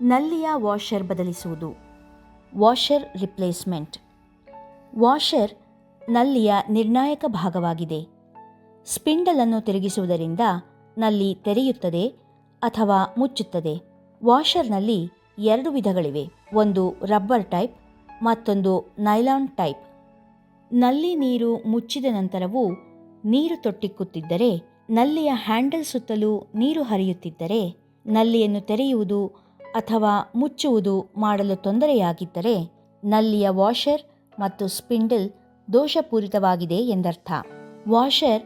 ನಲ್ಲಿಯ ವಾಷರ್ ಬದಲಿಸುವುದು. Washer replacement. Washer ನಲ್ಲಿಯ ನಿರ್ಣಾಯಕ ಭಾಗವಾಗಿದೆ. ಸ್ಪಿಂಡಲನ್ನು ತಿರುಗಿಸುವುದರಿಂದ ನಲ್ಲಿ ತೆರೆಯುತ್ತದೆ ಅಥವಾ ಮುಚ್ಚುತ್ತದೆ. ವಾಷರ್ನಲ್ಲಿ 2 ವಿಧಗಳಿವೆ. ಒಂದು ರಬ್ಬರ್ ಟೈಪ್, ಮತ್ತೊಂದು ನೈಲಾನ್ ಟೈಪ್. ನಲ್ಲಿ ನೀರು ಮುಚ್ಚಿದ ನಂತರವೂ ನೀರು ತೊಟ್ಟಿಕ್ಕುತ್ತಿದ್ದರೆ, ನಲ್ಲಿಯ ಹ್ಯಾಂಡಲ್ ಸುತ್ತಲೂ ನೀರು ಹರಿಯುತ್ತಿದ್ದರೆ, ನಲ್ಲಿಯನ್ನು ತೆರೆಯುವುದು ಅಥವಾ ಮುಚ್ಚುವುದು ಮಾಡಲು ತೊಂದರೆಯಾಗಿದ್ದರೆ ನಲ್ಲಿಯ ವಾಷರ್ ಮತ್ತು ಸ್ಪಿಂಡಲ್ ದೋಷಪೂರಿತವಾಗಿದೆ ಎಂದರ್ಥ. ವಾಷರ್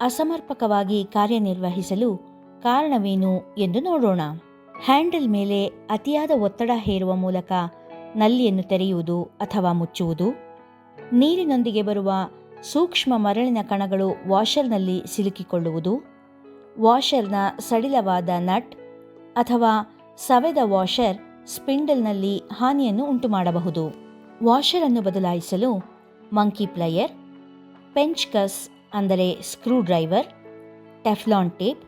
ಅಸಮರ್ಪಕವಾಗಿ ಕಾರ್ಯನಿರ್ವಹಿಸಲು ಕಾರಣವೇನು ಎಂದು ನೋಡೋಣ. ಹ್ಯಾಂಡಲ್ ಮೇಲೆ ಅತಿಯಾದ ಒತ್ತಡ ಹೇರುವ ಮೂಲಕ ನಲ್ಲಿಯನ್ನು ತೆರೆಯುವುದು ಅಥವಾ ಮುಚ್ಚುವುದು, ನೀರಿನೊಂದಿಗೆ ಬರುವ ಸೂಕ್ಷ್ಮ ಮರಳಿನ ಕಣಗಳು ವಾಷರ್ನಲ್ಲಿ ಸಿಲುಕಿಕೊಳ್ಳುವುದು, ವಾಷರ್ನ ಸಡಿಲವಾದ ನಟ್ ಅಥವಾ ಸವೆದ ವಾಷರ್ ಸ್ಪಿಂಡಲ್ನಲ್ಲಿ ಹಾನಿಯನ್ನು ಉಂಟುಮಾಡಬಹುದು. ವಾಷರನ್ನು ಬದಲಾಯಿಸಲು ಮಂಕಿ ಪ್ಲೈಯರ್, ಪೆಂಚ್ಕಸ್ ಅಂದರೆ ಸ್ಕ್ರೂ ಡ್ರೈವರ್, ಟೆಫ್ಲಾನ್ ಟೇಪ್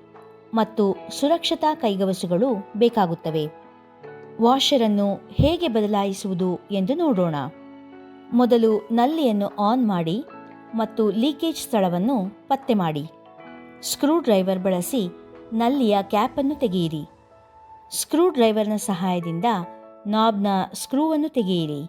ಮತ್ತು ಸುರಕ್ಷತಾ ಕೈಗವಸುಗಳು ಬೇಕಾಗುತ್ತವೆ. ವಾಷರನ್ನು ಹೇಗೆ ಬದಲಾಯಿಸುವುದು ಎಂದು ನೋಡೋಣ. ಮೊದಲು ನಲ್ಲಿಯನ್ನು ಆನ್ ಮಾಡಿ ಮತ್ತು ಲೀಕೇಜ್ ಸ್ಥಳವನ್ನು ಪತ್ತೆ ಮಾಡಿ. ಸ್ಕ್ರೂ ಡ್ರೈವರ್ ಬಳಸಿ ನಲ್ಲಿಯ ಕ್ಯಾಪನ್ನು ತೆಗೆಯಿರಿ. ಸ್ಕ್ರೂ ಡ್ರೈವರ್ನ ಸಹಾಯದಿಂದ ನಾಬ್ನ ಸ್ಕ್ರೂವನ್ನು ತೆಗೆಯಿರಿ.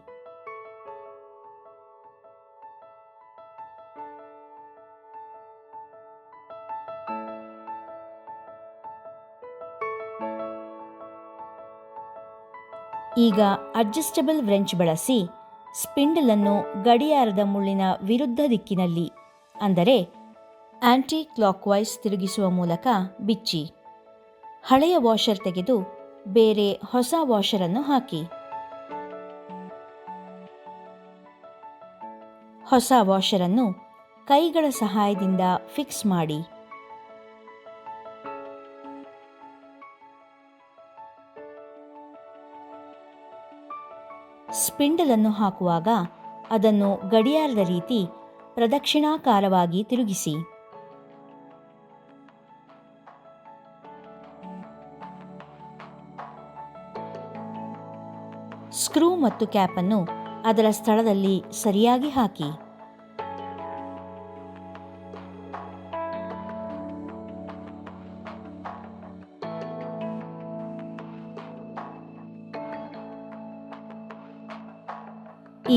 ಈಗ ಅಡ್ಜಸ್ಟಬಲ್ ವ್ರೆಂಚ್ ಬಳಸಿ ಸ್ಪಿಂಡಲನ್ನು ಗಡಿಯಾರದ ಮುಳ್ಳಿನ ವಿರುದ್ಧ ದಿಕ್ಕಿನಲ್ಲಿ ಅಂದರೆ ಆಂಟಿ ಕ್ಲಾಕ್ವೈಸ್ ತಿರುಗಿಸುವ ಮೂಲಕ ಬಿಚ್ಚಿ. ಹಳೆಯ ವಾಷರ್ ತೆಗೆದು ಬೇರೆ ಹೊಸ ವಾಷರನ್ನು ಹಾಕಿ. ಹೊಸ ವಾಷರನ್ನು ಕೈಗಳ ಸಹಾಯದಿಂದ ಫಿಕ್ಸ್ ಮಾಡಿ. ಸ್ಪಿಂಡಲನ್ನು ಹಾಕುವಾಗ ಅದನ್ನು ಗಡಿಯಾರದ ರೀತಿ ಪ್ರದಕ್ಷಿಣಾಕಾರವಾಗಿ ತಿರುಗಿಸಿ. ಸ್ಕ್ರೂ ಮತ್ತು ಕ್ಯಾಪನ್ನು ಅದರ ಸ್ಥಳದಲ್ಲಿ ಸರಿಯಾಗಿ ಹಾಕಿ.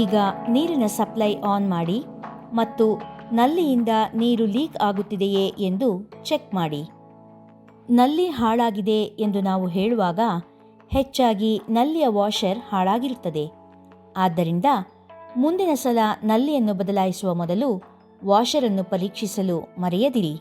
ಈಗ ನೀರಿನ ಸಪ್ಲೈ ಆನ್ ಮಾಡಿ ಮತ್ತು ನಲ್ಲಿಯಿಂದ ನೀರು ಲೀಕ್ ಆಗುತ್ತಿದೆಯೇ ಎಂದು ಚೆಕ್ ಮಾಡಿ. ನಲ್ಲಿ ಹಾಳಾಗಿದೆ ಎಂದು ನಾವು ಹೇಳುವಾಗ ಹೆಚ್ಚಾಗಿ ನಲ್ಲಿಯ ವಾಷರ್ ಹಾಳಾಗಿರುತ್ತದೆ. ಆದ್ದರಿಂದ ಮುಂದಿನ ಸಲ ನಲ್ಲಿಯನ್ನು ಬದಲಾಯಿಸುವ ಮೊದಲು ವಾಷರನ್ನು ಪರೀಕ್ಷಿಸಲು ಮರೆಯದಿರಿ.